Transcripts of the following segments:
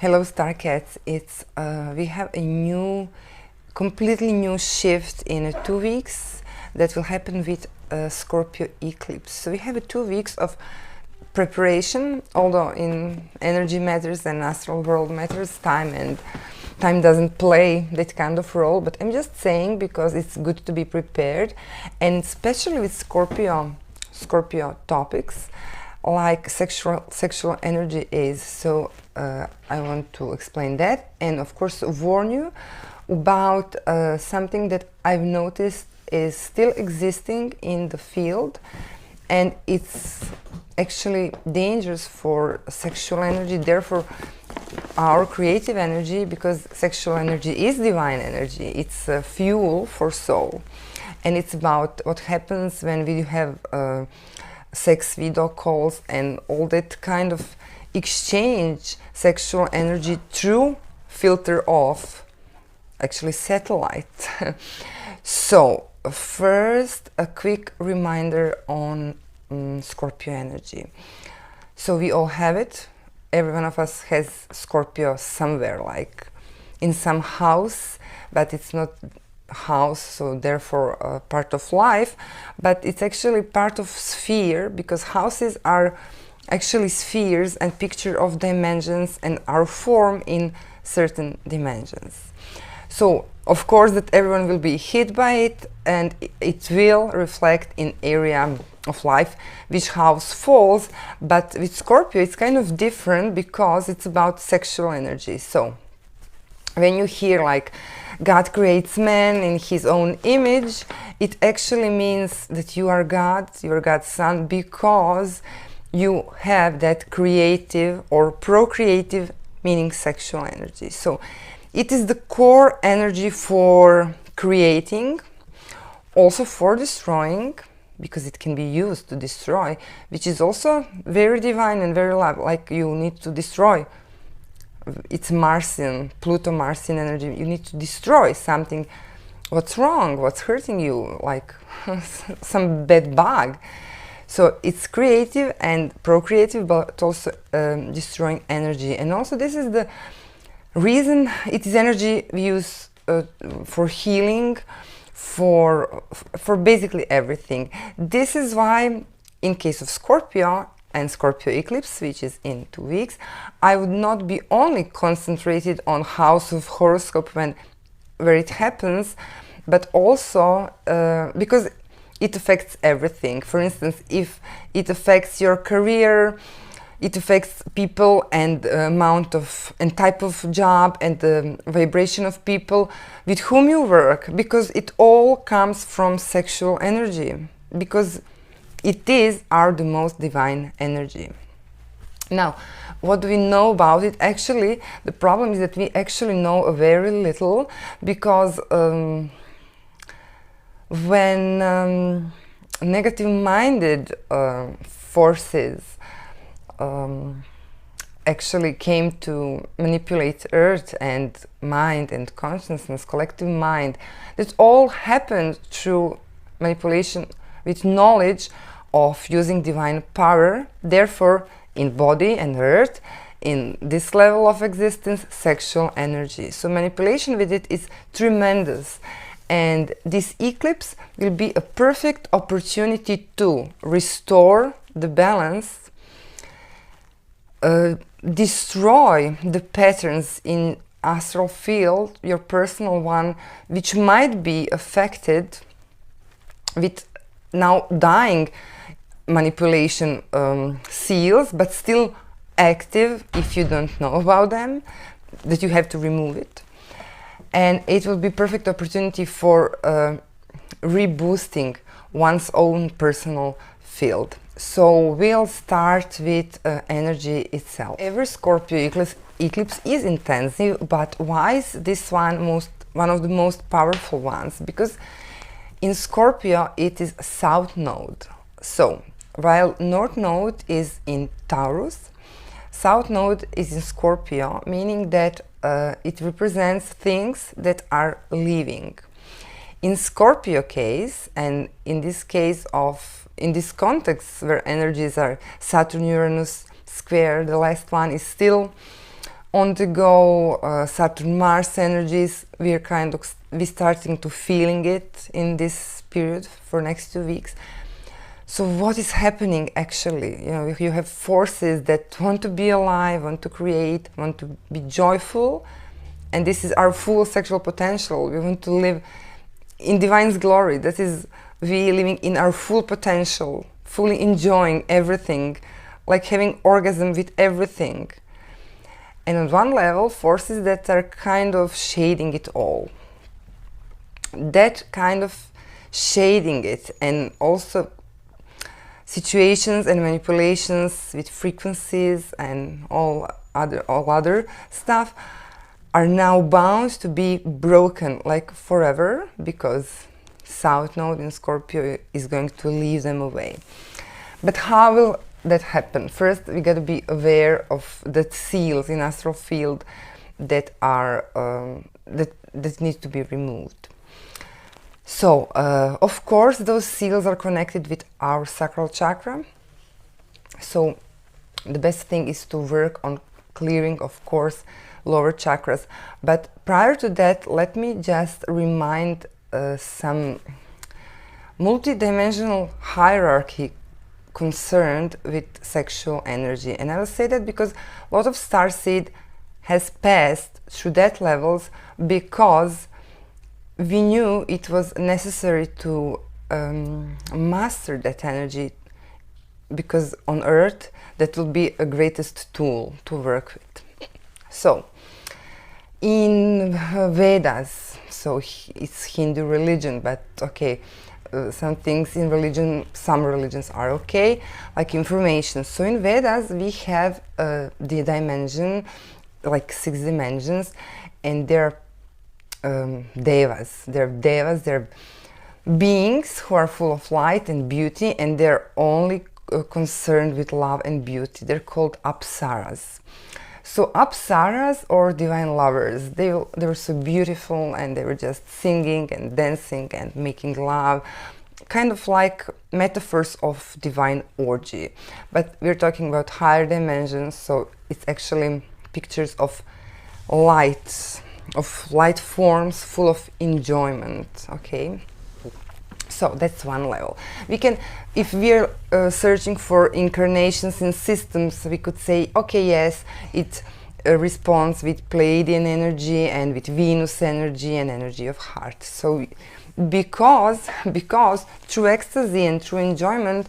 Hello Star Cats, we have a completely new shift in 2 weeks that will happen with Scorpio eclipse. So we have 2 weeks of preparation, although in energy matters and astral world matters, time doesn't play that kind of role, but I'm just saying because it's good to be prepared, and especially with Scorpio topics like sexual energy is. So I want to explain that, and of course warn you about something that I've noticed is still existing in the field, and it's actually dangerous for sexual energy, therefore our creative energy, because sexual energy is divine energy. It's fuel for soul, and it's about what happens when we have sex video calls and all that kind of exchange sexual energy through filter of actually satellite. So first, a quick reminder on Scorpio energy. So we all have it. Every one of us has Scorpio somewhere, like in some house, but it's not house, so therefore a part of life, but it's actually part of sphere, because houses are actually spheres and picture of dimensions and are formed in certain dimensions. So of course that everyone will be hit by it, and it will reflect in area of life which house falls. But with Scorpio it's kind of different because it's about sexual energy. So when you hear like God creates man in his own image, it actually means that you are God, you are God's son, because you have that creative or procreative, meaning sexual energy. So it is the core energy for creating, also for destroying, because it can be used to destroy, which is also very divine and very love. Like you need to destroy. It's Martian, Pluto-Martian energy. You need to destroy something. What's wrong? What's hurting you? Like some bad bug. So it's creative and procreative, but also destroying energy. And also this is the reason it is energy we use for healing, for basically everything. This is why in case of Scorpio and Scorpio eclipse, which is in 2 weeks, I would not be only concentrated on house of horoscope where it happens, but also because it affects everything. For instance, if it affects your career, it affects people and amount of and type of job and the vibration of people with whom you work, because it all comes from sexual energy, because it is the most divine energy. Now, what do we know about it? Actually, the problem is that we actually know very little, because when negative-minded forces actually came to manipulate Earth and mind and consciousness, collective mind, that all happened through manipulation with knowledge of using divine power, therefore in body and earth, in this level of existence, sexual energy. So manipulation with it is tremendous, and this eclipse will be a perfect opportunity to restore the balance, destroy the patterns in astral field, your personal one, which might be affected with now dying manipulation seals, but still active if you don't know about them, that you have to remove it. And it will be perfect opportunity for reboosting one's own personal field. So we'll start with energy itself. Every Scorpio eclipse is intensive, but why is this one of the most powerful ones? Because in Scorpio it is South Node. So while North Node is in Taurus, South Node is in Scorpio, meaning that it represents things that are living. In Scorpio case, and in this case in this context where energies are Saturn, Uranus square, the last one is still on the go Saturn Mars energies. We're starting to feeling it in this period for next 2 weeks. So what is happening actually? You know, you have forces that want to be alive, want to create, want to be joyful, and this is our full sexual potential. We want to live in divine's glory. That is, we living in our full potential, fully enjoying everything, like having orgasm with everything. And on one level, forces that are kind of shading it all. That kind of shading it, and also situations and manipulations with frequencies and all other stuff are now bound to be broken, like forever, because South Node in Scorpio is going to leave them away. But how will that happen? First, we got to be aware of the seals in astral field that are that need to be removed. So, of course, those seals are connected with our sacral chakra. So, the best thing is to work on clearing, of course, lower chakras. But prior to that, let me just remind some multidimensional hierarchy concerned with sexual energy. And I will say that because a lot of starseed has passed through that levels because we knew it was necessary to master that energy, because on Earth that will be a greatest tool to work with. So in Vedas, so it's Hindu religion, but okay, some things in religion, some religions are okay, like information. So in Vedas we have the dimension, like 6 dimensions, and they're devas. They're beings who are full of light and beauty, and they're only concerned with love and beauty. They're called Apsaras. So Apsaras, or divine lovers, they were so beautiful, and they were just singing and dancing and making love, kind of like metaphors of divine orgy. But we're talking about higher dimensions, so it's actually pictures of light forms full of enjoyment. Okay, so that's one level. We can, if we're searching for incarnations in systems, we could say, okay, yes, it responds with Pleiadian energy and with Venus energy and energy of heart. So because true ecstasy and true enjoyment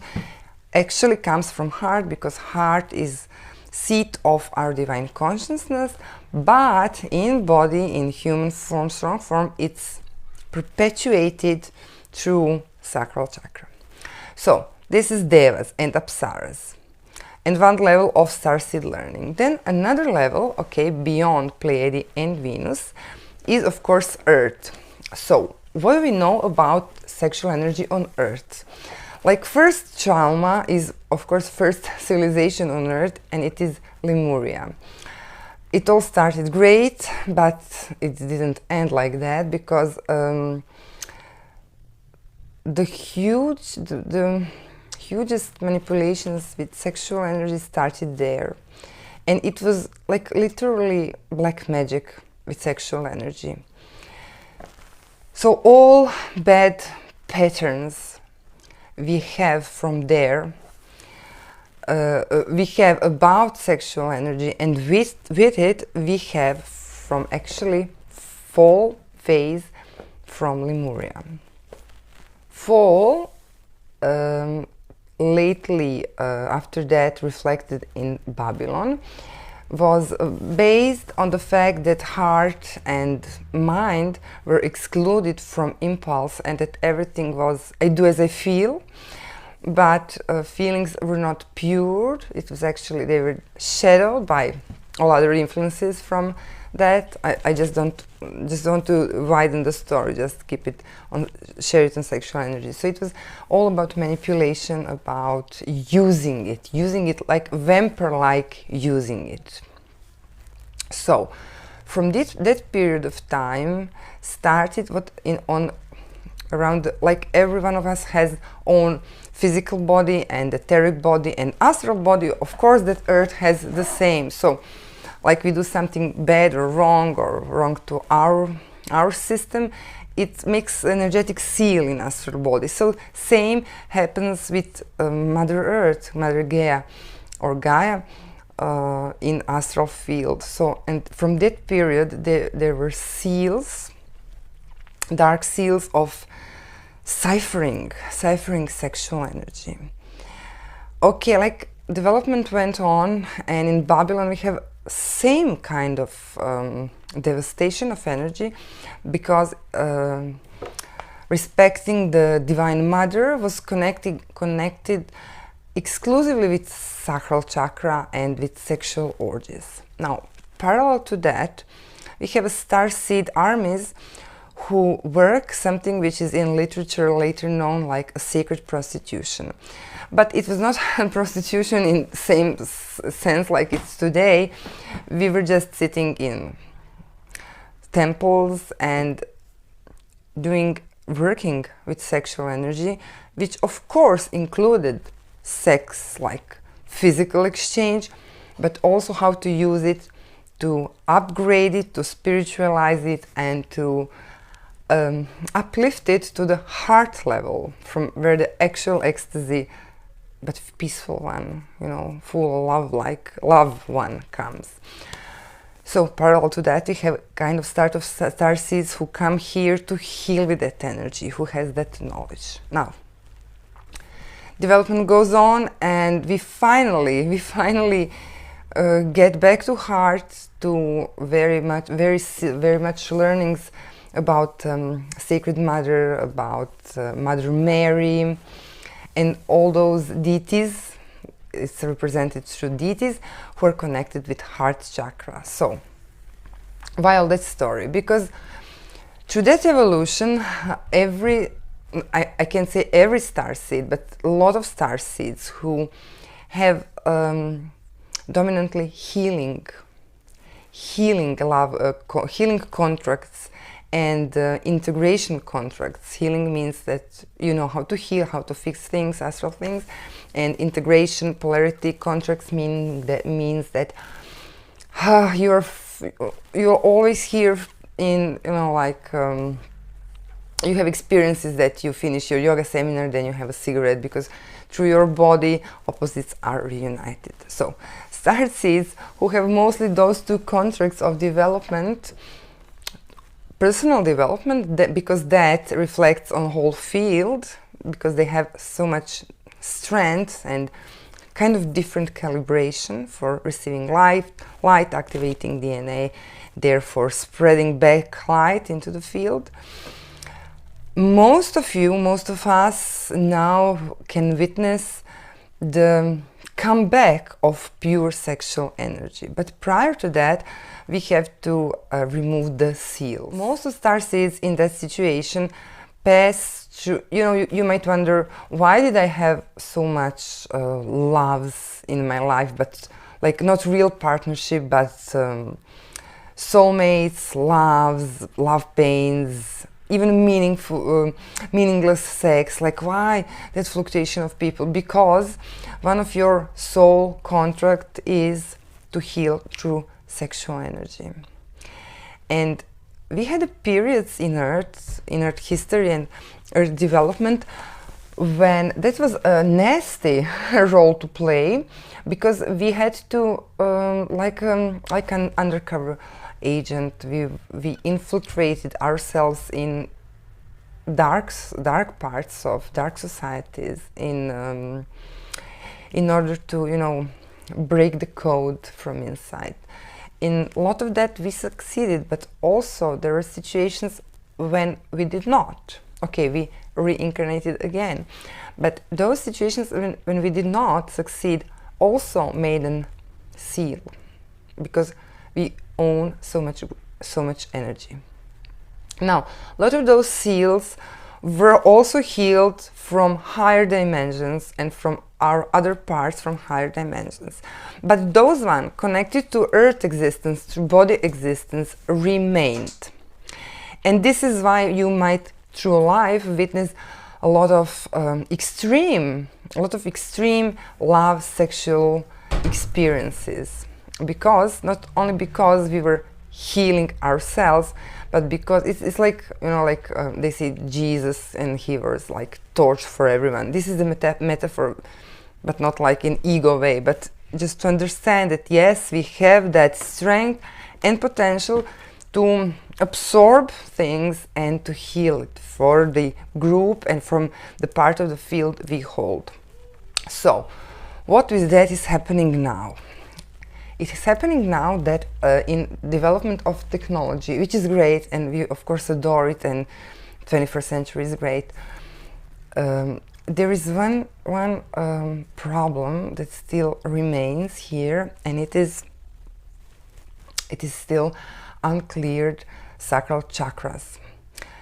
actually comes from heart, because heart is seat of our divine consciousness, but in body, in human form, strong form, it's perpetuated through sacral chakra. So this is Devas and Apsaras, and one level of starseed learning. Then another level, okay, beyond Pleiades and Venus, is of course Earth. So what do we know about sexual energy on Earth? Like, first Chalma is of course first civilization on Earth, and it is Lemuria. It all started great, but it didn't end like that, because the hugest manipulations with sexual energy started there, and it was like literally black magic with sexual energy. So all bad patterns we have from there, we have about sexual energy, and with it we have from actually fall phase from Lemuria. Fall lately, after that, reflected in Babylon, was based on the fact that heart and mind were excluded from impulse, and that everything was I do as I feel, but feelings were not pure. It was actually, they were shadowed by all other influences from that. I just want to widen the story, just keep it on, share it on sexual energy. So it was all about manipulation, about using it like vampire-like using it. So from that period of time started what around, like every one of us has own physical body and etheric body and astral body. Of course that Earth has the same. So like we do something bad or wrong to our system, it makes energetic seal in astral body. So same happens with Mother Earth, Mother Gaia, or Gaia in astral field. So, and from that period there were seals, dark seals of ciphering sexual energy. Okay, like development went on, and in Babylon we have same kind of devastation of energy, because respecting the Divine Mother was connected exclusively with sacral chakra and with sexual orgies. Now, parallel to that, we have a starseed armies who work something which is in literature later known like a sacred prostitution. But it was not prostitution in the same sense like it's today. We were just sitting in temples and working with sexual energy, which of course included sex, like physical exchange, but also how to use it to upgrade it, to spiritualize it, and to uplift it to the heart level, from where the actual ecstasy, but peaceful one, you know, full of love, like love one, comes. So parallel to that, we have kind of start of starseeds who come here to heal with that energy, who has that knowledge. Now, development goes on, and we finally get back to heart, to very much learnings about Sacred Mother, about Mother Mary, and all those deities. It's represented through deities who are connected with heart chakra. So, why all that story? Because through that evolution, I can't say every starseed, but a lot of starseeds who have dominantly healing love, healing contracts, and integration contracts. Healing means that you know how to heal, how to fix things, astral things, and integration, polarity contracts means that you're always here in, you know, like you have experiences that you finish your yoga seminar, then you have a cigarette, because through your body opposites are reunited. So starseeds who have mostly those two contracts of development, personal development, because that reflects on whole field, because they have so much strength and kind of different calibration for receiving light, activating DNA, therefore spreading back light into the field. Most of us now can witness the comeback of pure sexual energy, but prior to that we have to remove the seal. Most of starseeds in that situation pass through, you know, you might wonder, why did I have so much loves in my life, but like not real partnership, but soulmates, loves, love pains, even meaningless sex. Like, why that fluctuation of people? Because one of your soul contract is to heal through sexual energy. And we had periods in Earth history and Earth development when that was a nasty role to play, because we had to like an undercover agent, we infiltrated ourselves in dark parts of dark societies in order to, you know, break the code from inside. In a lot of that we succeeded, but also there were situations when we did not. Okay, we reincarnated again, but those situations when we did not succeed also made a seal, because we own so much energy. Now, a lot of those seals were also healed from higher dimensions and from our other parts from higher dimensions. But those ones connected to Earth existence, to body existence, remained. And this is why you might, through life, witness a lot of extreme love, sexual experiences. because, not only because we were healing ourselves, but because it's like, you know, like they say Jesus and he was like torch for everyone. This is the metaphor, but not like in ego way, but just to understand that yes, we have that strength and potential to absorb things and to heal it for the group and from the part of the field we hold. So what with that is happening now? It is happening now that in development of technology, which is great, and we of course adore it, and 21st century is great, there is one problem that still remains here, and it is still uncleared sacral chakras.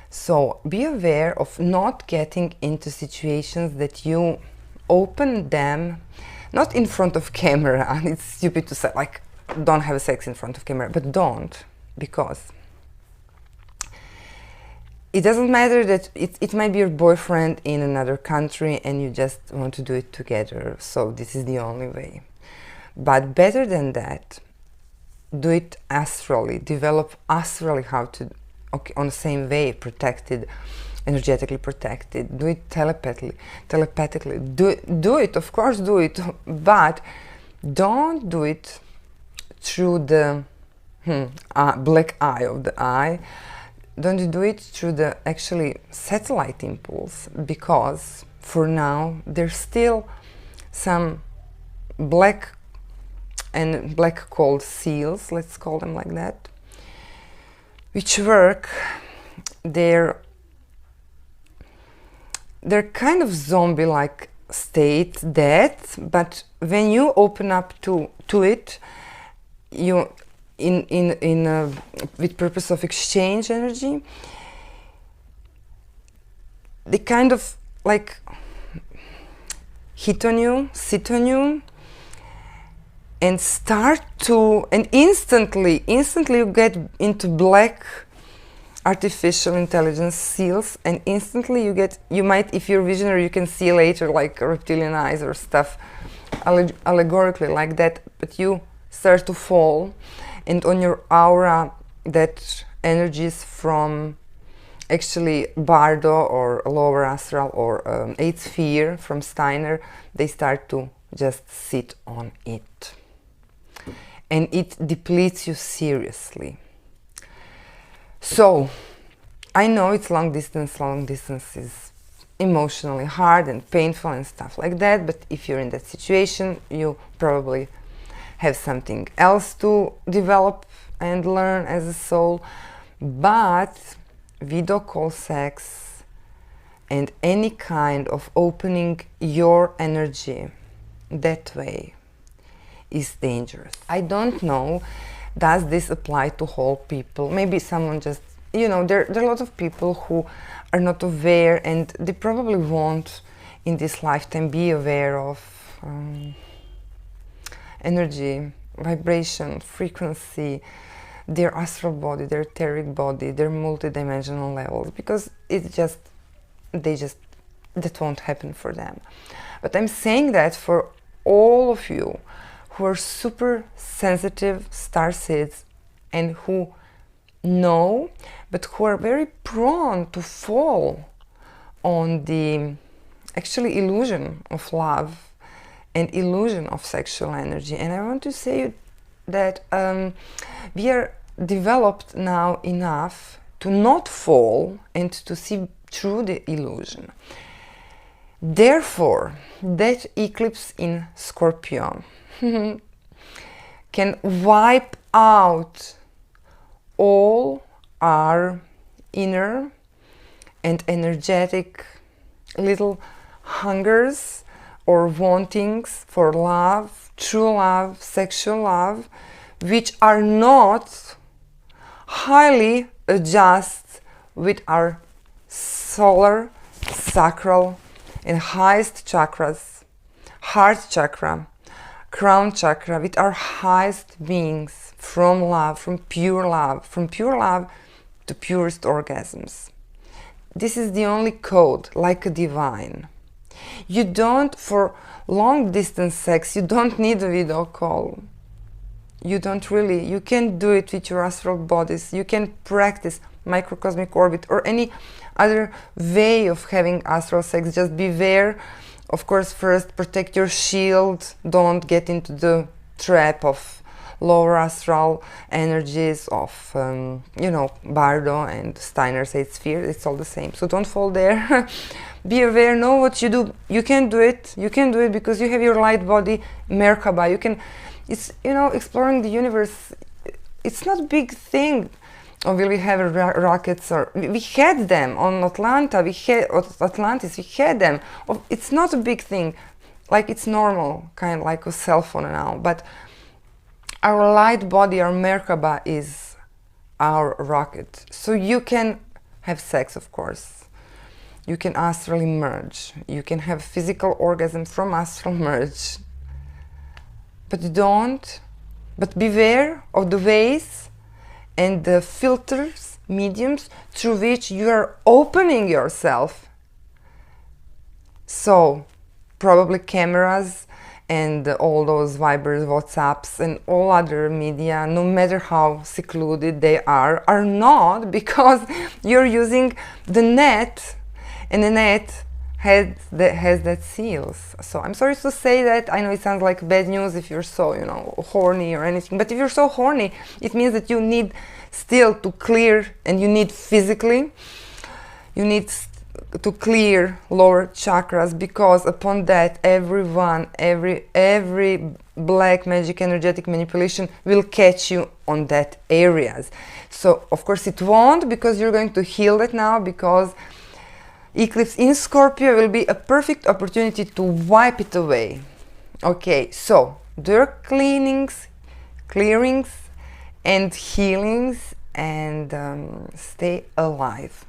So be aware of not getting into situations that you open them, not in front of camera. It's stupid to say, like, don't have sex in front of camera, but don't, because it doesn't matter that it might be your boyfriend in another country and you just want to do it together, so this is the only way. But better than that, do it astrally, develop astrally how to, on the same way, protected, energetically protected, do it telepathically, do it, of course do it, but don't do it through the black eye of the eye. Don't do it through the actually satellite impulse, because for now there's still some black cold seals, let's call them like that, which work. They're kind of zombie-like state, but when you open up to it, you with purpose of exchange energy, they kind of like sit on you, and instantly you get into black artificial intelligence seals, and instantly you might, if you're visionary, you can see later like reptilian eyes or stuff allegorically like that, but you start to fall, and on your aura that energies from actually Bardo or lower astral or eighth sphere from Steiner, they start to just sit on it, and it depletes you seriously. So I know it's long distance is emotionally hard and painful and stuff like that, but if you're in that situation, you probably have something else to develop and learn as a soul. But video call sex and any kind of opening your energy that way is dangerous. I don't know, does this apply to whole people? Maybe someone just, you know, there are a lot of people who are not aware, and they probably won't in this lifetime be aware of energy, vibration, frequency, their astral body, their etheric body, their multidimensional levels, because that won't happen for them. But I'm saying that for all of you who are super sensitive starseeds and who know, but who are very prone to fall on the actually illusion of love and illusion of sexual energy. And I want to say that we are developed now enough to not fall and to see through the illusion. Therefore, that eclipse in Scorpio can wipe out all our inner and energetic little hungers or wantings for love, true love, sexual love, which are not highly adjust with our solar, sacral, and highest chakras, heart chakra, crown chakra, with our highest beings from love, from pure love to purest orgasms. This is the only code, like a divine. You don't, for long distance sex, you don't need a video call. You don't really, you can do it with your astral bodies. You can practice microcosmic orbit or any other way of having astral sex. Just beware, of course. First, protect your shield. Don't get into the trap of lower astral energies of you know, Bardo and Steiner's 8 sphere. It's all the same, so don't fall there. Be aware, know what you do. You can do it. You can do it because you have your light body, Merkaba. You can, it's, you know, exploring the universe. It's not a big thing. Or will we have rockets? Or we had them on Atlanta. We had Atlantis. We had them. It's not a big thing. Like, it's normal, kind of like a cell phone now. But our light body, our Merkaba, is our rocket. So you can have sex, of course. You can astrally merge. You can have physical orgasm from astral merge. But beware of the ways and the filters, mediums, through which you are opening yourself. So, probably cameras and all those Vibers, WhatsApps, and all other media, no matter how secluded they are not, because you're using the net, and the net has that seals. So I'm sorry to say that. I know it sounds like bad news if you're so, you know, horny or anything, but if you're so horny, it means that you need still to clear, and you need physically, you need to clear lower chakras, because upon that every black magic energetic manipulation will catch you on that areas. So of course it won't, because you're going to heal that now, because eclipse in Scorpio will be a perfect opportunity to wipe it away. Okay, so do your cleanings, clearings and healings, and stay alive.